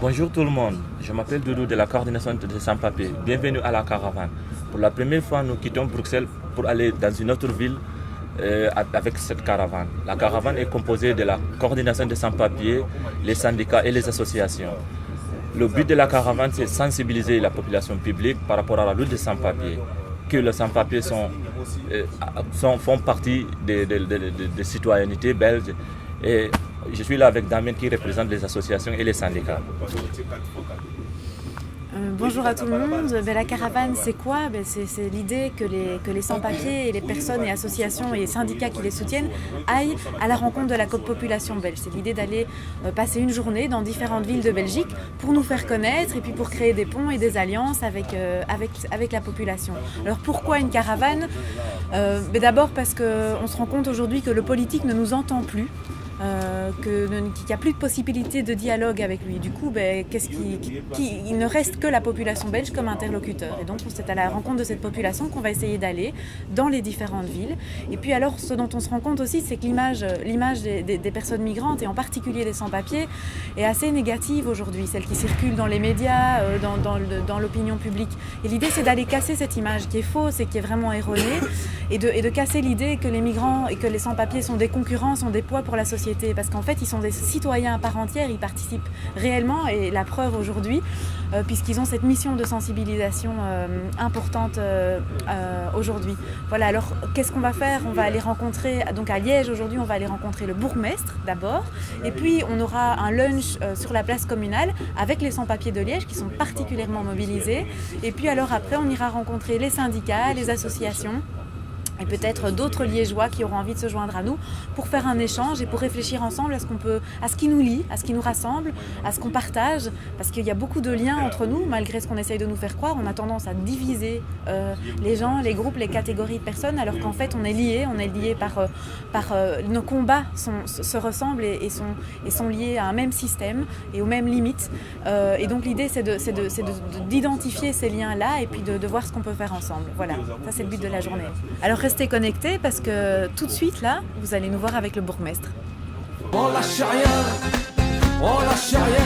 Bonjour tout le monde, je m'appelle Doudou de la coordination des sans-papiers. Bienvenue à la caravane. Pour la première fois, nous quittons Bruxelles pour aller dans une autre ville avec cette caravane. La caravane est composée de la coordination des sans-papiers, les syndicats et les associations. Le but de la caravane, c'est sensibiliser la population publique par rapport à la lutte des sans-papiers. Que les sans-papiers font partie des citoyennetés belges. Et je suis là avec Damien qui représente les associations et les syndicats. Bonjour à tout le monde. La caravane, c'est quoi? C'est l'idée que les sans-papiers et les personnes et associations et syndicats qui les soutiennent aillent à la rencontre de la population belge. C'est l'idée d'aller passer une journée dans différentes villes de Belgique pour nous faire connaître et puis pour créer des ponts et des alliances avec la population. Alors pourquoi une caravane? D'abord parce qu'on se rend compte aujourd'hui que le politique ne nous entend plus. Qu'il n'y a plus de possibilité de dialogue avec lui. Du coup, il ne reste que la population belge comme interlocuteur. Et donc, c'est à la rencontre de cette population qu'on va essayer d'aller dans les différentes villes. Et puis alors, ce dont on se rend compte aussi, c'est que l'image des personnes migrantes, et en particulier des sans-papiers, est assez négative aujourd'hui, celle qui circule dans les médias, dans l'opinion publique. Et l'idée, c'est d'aller casser cette image qui est fausse et qui est vraiment erronée, et de casser l'idée que les migrants et que les sans-papiers sont des concurrents, sont des poids pour la société. Parce qu'en fait, ils sont des citoyens à part entière, ils participent réellement, et la preuve aujourd'hui, puisqu'ils ont cette mission de sensibilisation importante aujourd'hui. Voilà, alors qu'est-ce qu'on va faire? On va aller rencontrer, donc à Liège aujourd'hui, on va aller rencontrer le bourgmestre d'abord, et puis on aura un lunch sur la place communale avec les sans-papiers de Liège qui sont particulièrement mobilisés, et puis alors après, on ira rencontrer les syndicats, les associations, et peut-être d'autres liégeois qui auront envie de se joindre à nous pour faire un échange et pour réfléchir ensemble à ce qui nous lie, à ce qui nous rassemble, à ce qu'on partage, parce qu'il y a beaucoup de liens entre nous, malgré ce qu'on essaye de nous faire croire. On a tendance à diviser les gens, les groupes, les catégories de personnes, alors qu'en fait on est liés par nos combats se ressemblent et sont liés à un même système et aux mêmes limites. Et donc l'idée c'est d'identifier ces liens-là et puis de voir ce qu'on peut faire ensemble. Voilà, ça c'est le but de la journée. Alors restez connectés parce que tout de suite là, vous allez nous voir avec le bourgmestre. On lâche rien, on lâche rien.